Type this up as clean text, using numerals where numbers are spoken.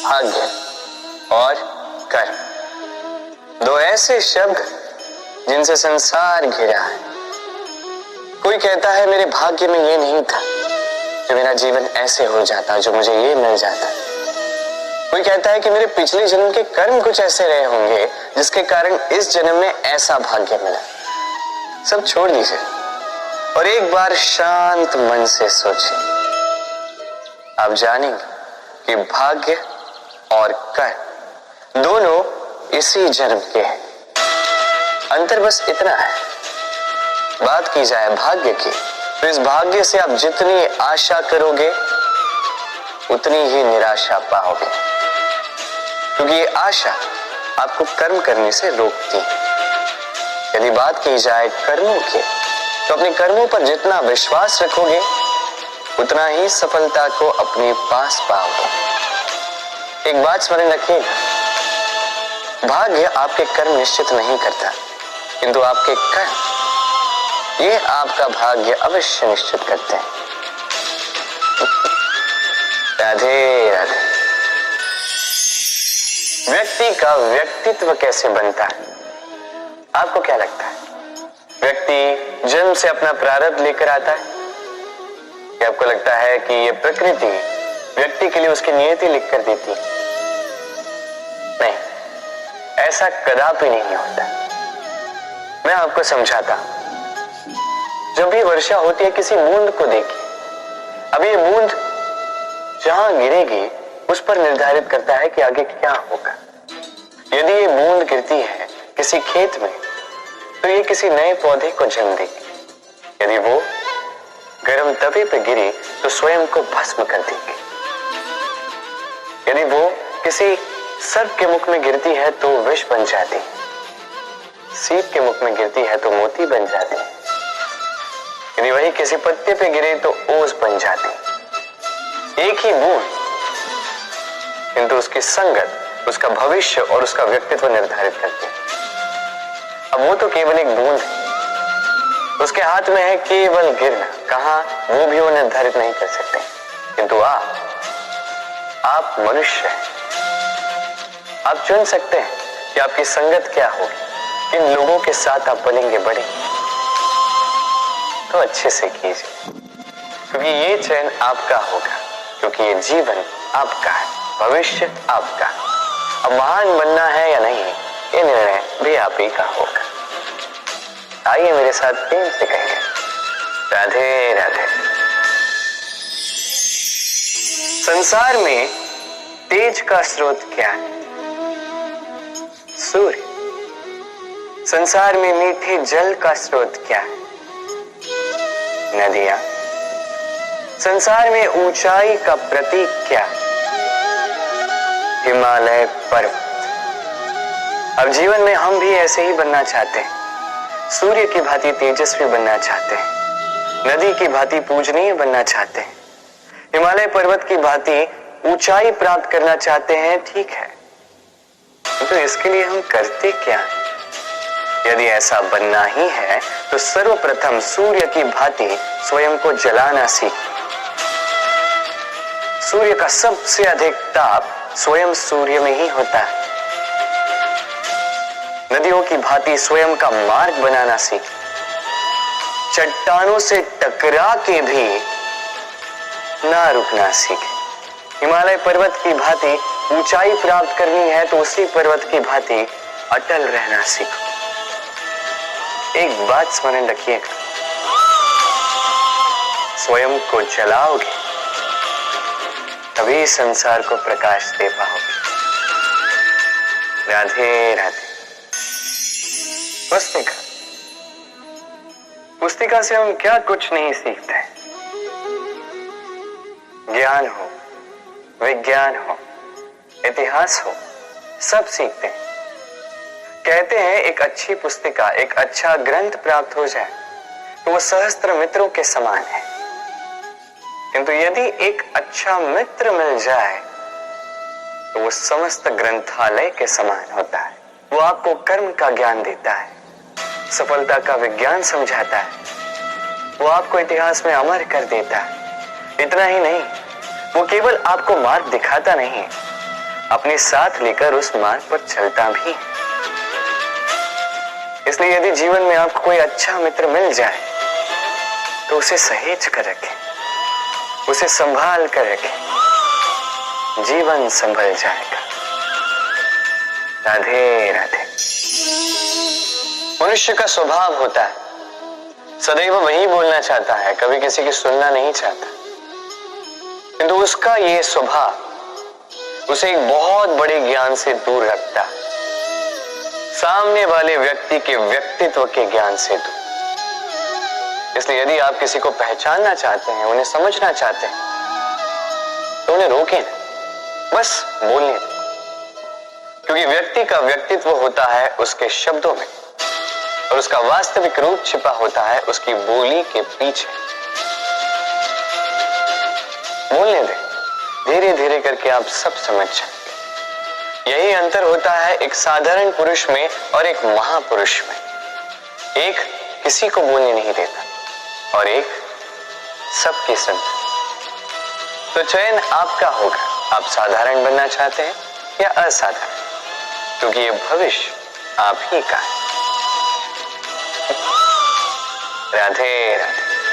भाग्य और कर्म, दो ऐसे शब्द जिनसे संसार घिरा है। कोई कहता है मेरे भाग्य में ये नहीं था कि मेरा जीवन ऐसे हो जाता, जो मुझे ये मिल जाता। कोई कहता है कि मेरे पिछले जन्म के कर्म कुछ ऐसे रहे होंगे जिसके कारण इस जन्म में ऐसा भाग्य मिला। सब छोड़ दीजिए और एक बार शांत मन से सोचिए। आप जानेंगे कि भाग्य और कर्म दोनों इसी जन्म के हैं। अंतर बस इतना है, बात की जाए भाग्य की, तो इस भाग्य से आप जितनी आशा करोगे उतनी ही निराशा पाओगे, क्योंकि ये आशा आपको कर्म करने से रोकती है। यदि बात की जाए कर्मों की, तो अपने कर्मों पर जितना विश्वास रखोगे उतना ही सफलता को अपने पास पाओगे। एक बात स्मरण रखिएगा, भाग्य आपके कर्म निश्चित नहीं करता, किंतु आपके कर्म ये आपका भाग्य अवश्य निश्चित करते हैं। राधे राधे। व्यक्ति का व्यक्तित्व कैसे बनता है, आपको क्या लगता है? व्यक्ति जन्म से अपना प्रारब्ध लेकर आता है, या आपको लगता है कि ये प्रकृति व्यक्ति के लिए उसकी नियति लिख कर देती है? नहीं, ऐसा कदापि नहीं होता। मैं आपको समझाता हूं। जब भी वर्षा होती है, किसी बूंद को देखिए। अब ये बूंद जहां गिरेगी उस पर निर्धारित करता है कि आगे क्या होगा। यदि ये बूंद गिरती है किसी खेत में, तो ये किसी नए पौधे को जन्म देगी। यदि वो गर्म तवे पर गिरी तो स्वयं को भस्म कर देगी। यदि वो किसी सर्प के मुख में गिरती है तो विष बन जाती, सीप के मुख में गिरती है तो मोती बन जाती, यदि वही किसी पत्ते पे गिरे तो ओस बन जाती। एक ही बूंद, किंतु उसकी संगत उसका भविष्य और उसका व्यक्तित्व निर्धारित करती है। अब वो तो केवल एक बूंद है, उसके हाथ में है केवल गिरना, कहां वो भी वो निर्धारित नहीं कर सकते। किंतु आप मनुष्य हैं, आप चुन सकते हैं कि आपकी संगत क्या होगी, किन लोगों के साथ आप पलेंगे बढ़ेंगे। तो अच्छे से कीजिए, क्योंकि ये चयन आपका होगा, क्योंकि ये जीवन आपका है, भविष्य आपका। अब महान बनना है या नहीं, ये निर्णय भी आप ही का होगा। आइए मेरे साथ प्रेम से कहेंगे, राधे राधे। संसार में तेज का स्रोत क्या है? सूर्य। संसार में मीठे जल का स्रोत क्या है? नदियां। संसार में ऊंचाई का प्रतीक क्या है? हिमालय पर्वत। अब जीवन में हम भी ऐसे ही बनना चाहते हैं, सूर्य की भांति तेजस्वी बनना चाहते हैं, नदी की भांति पूजनीय बनना चाहते हैं, हिमालय पर्वत की भांति ऊंचाई प्राप्त करना चाहते हैं। ठीक है, तो इसके लिए हम करते क्या हैं? यदि ऐसा बनना ही है तो सर्वप्रथम सूर्य की भांति स्वयं को जलाना सीखें। सूर्य का सबसे अधिक ताप स्वयं सूर्य में ही होता है। नदियों की भांति स्वयं का मार्ग बनाना सीखें। चट्टानों से टकरा के भी ना रुकना सीखें। हिमालय पर्वत की भांति ऊंचाई प्राप्त करनी है तो उसी पर्वत की भांति अटल रहना सीखो। एक बात स्मरण रखिएगा, स्वयं को जलाओगे तभी संसार को प्रकाश दे पाओगे। राधे राधे। पुस्तिका। पुस्तिका से हम क्या कुछ नहीं सीखते। ज्ञान हो, विज्ञान हो, इतिहास हो, सब सीखते हैं। कहते हैं एक अच्छी पुस्तिका, एक अच्छा ग्रंथ प्राप्त हो जाए तो वो सहस्त्र मित्रों के समान है, किंतु यदि एक अच्छा मित्र मिल जाए तो वो समस्त ग्रंथालय के समान होता है। वो आपको कर्म का ज्ञान देता है, सफलता का विज्ञान समझाता है, वो आपको इतिहास में अमर कर देता है। इतना ही नहीं, वो केवल आपको मार्ग दिखाता नहीं, अपने साथ लेकर उस मार्ग पर चलता भी है। इसलिए यदि जीवन में आपको कोई अच्छा मित्र मिल जाए तो उसे सहेज कर रखें, उसे संभाल कर रखें, जीवन संभल जाएगा। राधे राधे। मनुष्य का स्वभाव होता है सदैव वही बोलना चाहता है, कभी किसी की सुनना नहीं चाहता, किंतु उसका ये स्वभाव उसे एक बहुत बड़े ज्ञान से दूर रखता है, सामने वाले व्यक्ति के व्यक्तित्व के ज्ञान से दूर। इसलिए यदि आप किसी को पहचानना चाहते हैं, उन्हें समझना चाहते हैं, तो उन्हें रोकें, बस बोलने दें, क्योंकि व्यक्ति का व्यक्तित्व होता है उसके शब्दों में और उसका वास्तविक रूप छिपा होता है उसकी बोली के पीछे। बोलने दें, धीरे धीरे करके आप सब समझ जाएंगे। यही अंतर होता है एक साधारण पुरुष में और एक महापुरुष में। एक किसी को बोलने नहीं देता और एक सबकी सुनता। तो चयन आपका होगा, आप साधारण बनना चाहते हैं या असाधारण, क्योंकि ये भविष्य आप ही का है। राधे राधे।